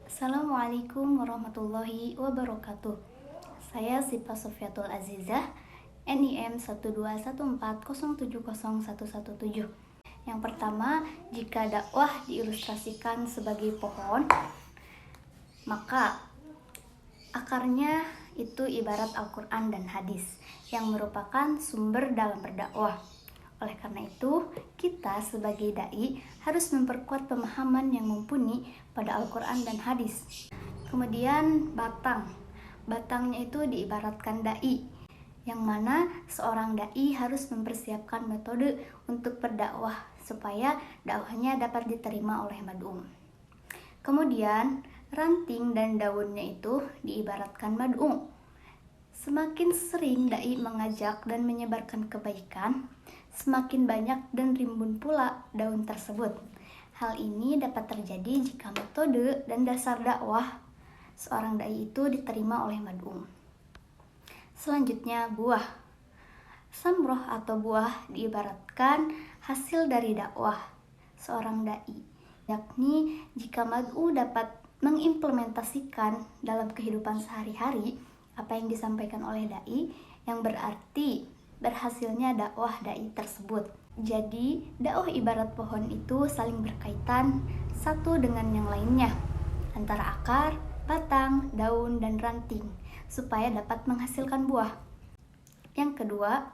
Assalamualaikum warahmatullahi wabarakatuh. Saya Sipa Sofiatul Azizah, NIM 12140700117. Yang pertama, jika dakwah diilustrasikan sebagai pohon, maka akarnya itu ibarat Al-Quran dan hadis yang merupakan sumber dalam berdakwah. Oleh karena itu, kita sebagai dai harus memperkuat pemahaman yang mumpuni pada Al-Quran dan hadis. Kemudian batangnya itu diibaratkan dai, yang mana seorang dai harus mempersiapkan metode untuk berdakwah supaya dakwahnya dapat diterima oleh mad'um. Kemudian ranting dan daunnya itu diibaratkan mad'um. Semakin sering dai mengajak dan menyebarkan kebaikan, semakin banyak dan rimbun pula daun tersebut. Hal ini dapat terjadi jika metode dan dasar dakwah seorang dai itu diterima oleh mad'um. Selanjutnya, buah. Samroh atau buah diibaratkan hasil dari dakwah seorang dai, yakni jika mad'u dapat mengimplementasikan dalam kehidupan sehari-hari apa yang disampaikan oleh dai, yang berarti berhasilnya dakwah dai tersebut. Jadi, dakwah ibarat pohon itu saling berkaitan satu dengan yang lainnya, antara akar, batang, daun, dan ranting, supaya dapat menghasilkan buah. Yang kedua,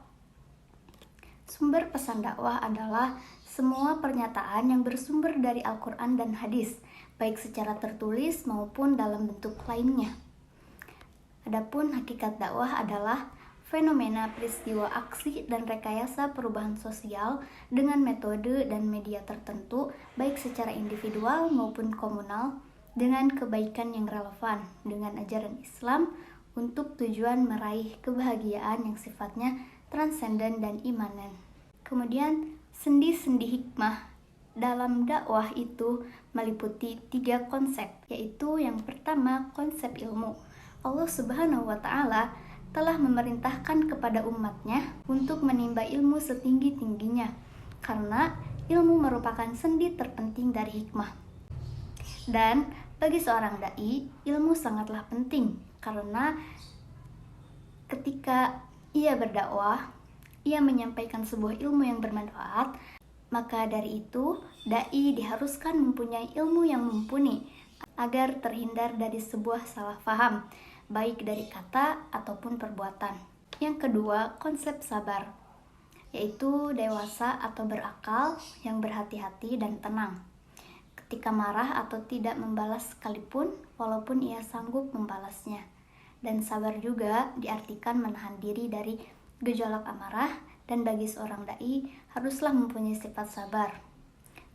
sumber pesan dakwah adalah semua pernyataan yang bersumber dari Al-Quran dan hadis, baik secara tertulis maupun dalam bentuk lainnya. Adapun hakikat dakwah adalah fenomena peristiwa aksi dan rekayasa perubahan sosial dengan metode dan media tertentu, baik secara individual maupun komunal, dengan kebaikan yang relevan dengan ajaran Islam untuk tujuan meraih kebahagiaan yang sifatnya transenden dan imanen. Kemudian, sendi-sendi hikmah dalam dakwah itu meliputi 3 konsep, yaitu yang pertama konsep ilmu. Allah Subhanahu wa Ta'ala telah memerintahkan kepada umatnya untuk menimba ilmu setinggi-tingginya, karena ilmu merupakan sendi terpenting dari hikmah. Dan bagi seorang dai, ilmu sangatlah penting, karena ketika ia berdakwah, ia menyampaikan sebuah ilmu yang bermanfaat, maka dari itu dai diharuskan mempunyai ilmu yang mumpuni agar terhindar dari sebuah salah faham, baik dari kata ataupun perbuatan. Yang kedua, konsep sabar, yaitu dewasa atau berakal yang berhati-hati dan tenang ketika marah atau tidak membalas sekalipun, walaupun ia sanggup membalasnya. Dan sabar juga diartikan menahan diri dari gejolak amarah, dan bagi seorang dai haruslah mempunyai sifat sabar,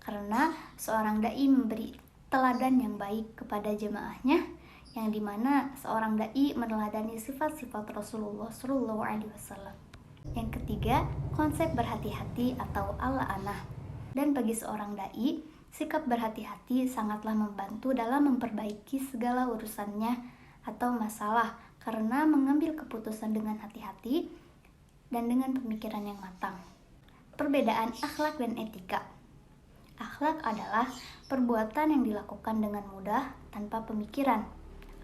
karena seorang dai memberi teladan yang baik kepada jemaahnya, yang dimana seorang dai meneladani sifat-sifat Rasulullah SAW. Yang ketiga, konsep berhati-hati atau ala-anah. Dan bagi seorang dai, sikap berhati-hati sangatlah membantu dalam memperbaiki segala urusannya atau masalah, karena mengambil keputusan dengan hati-hati dan dengan pemikiran yang matang. Perbedaan akhlak dan etika. Akhlak adalah perbuatan yang dilakukan dengan mudah tanpa pemikiran,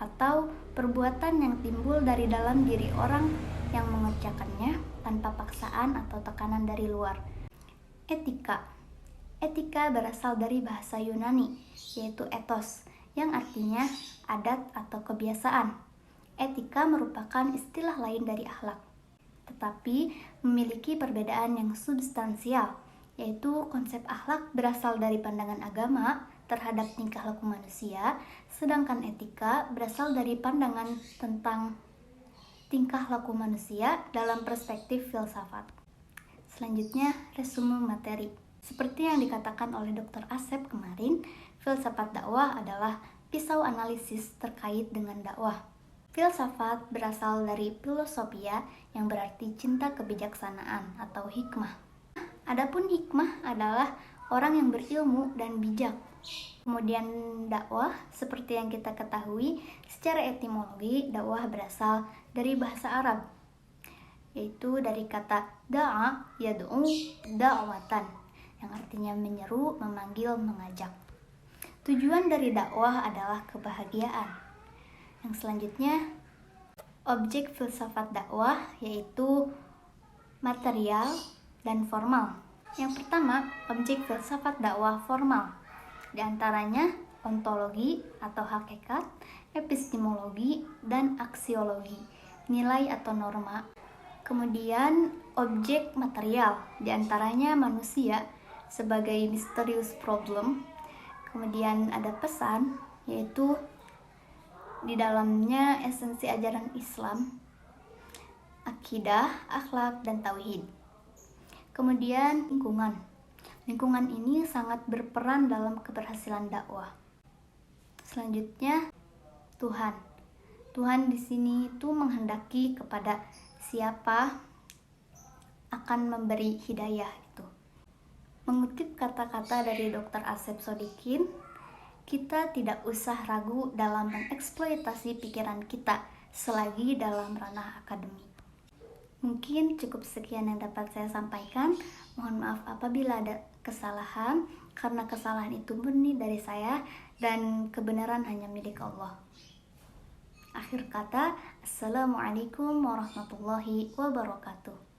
atau perbuatan yang timbul dari dalam diri orang yang mengerjakannya tanpa paksaan atau tekanan dari luar. Etika berasal dari bahasa Yunani, yaitu ethos, yang artinya adat atau kebiasaan. Etika merupakan istilah lain dari akhlak, tetapi memiliki perbedaan yang substansial, yaitu konsep akhlak berasal dari pandangan agama terhadap tingkah laku manusia, sedangkan etika berasal dari pandangan tentang tingkah laku manusia dalam perspektif filsafat. Selanjutnya, resume materi. Seperti yang dikatakan oleh Dr. Asep kemarin, filsafat dakwah adalah pisau analisis terkait dengan dakwah. Filsafat berasal dari filosofia, yang berarti cinta kebijaksanaan atau hikmah. Adapun hikmah adalah orang yang berilmu dan bijak. Kemudian dakwah, seperti yang kita ketahui, secara etimologi dakwah berasal dari bahasa Arab, yaitu dari kata da'a yad'u da'watan, yang artinya menyeru, memanggil, mengajak. Tujuan dari dakwah adalah kebahagiaan. Yang selanjutnya, objek filsafat dakwah yaitu material dan formal. Yang pertama, objek filsafat dakwah formal. Di antaranya ontologi atau hakikat, epistemologi, dan aksiologi, nilai atau norma. Kemudian objek material, di antaranya manusia sebagai misterius problem. Kemudian ada pesan, yaitu di dalamnya esensi ajaran Islam, akidah, akhlak, dan tauhid. Kemudian lingkungan. Lingkungan ini sangat berperan dalam keberhasilan dakwah. Selanjutnya Tuhan. Tuhan di sini itu menghendaki kepada siapa akan memberi hidayah itu. Mengutip kata-kata dari Dr. Asep Sodikin, kita tidak usah ragu dalam mengeksploitasi pikiran kita selagi dalam ranah akademik. Mungkin cukup sekian yang dapat saya sampaikan. Mohon maaf apabila ada kesalahan, karena kesalahan itu murni dari saya dan kebenaran hanya milik Allah. Akhir kata, Assalamualaikum warahmatullahi wabarakatuh.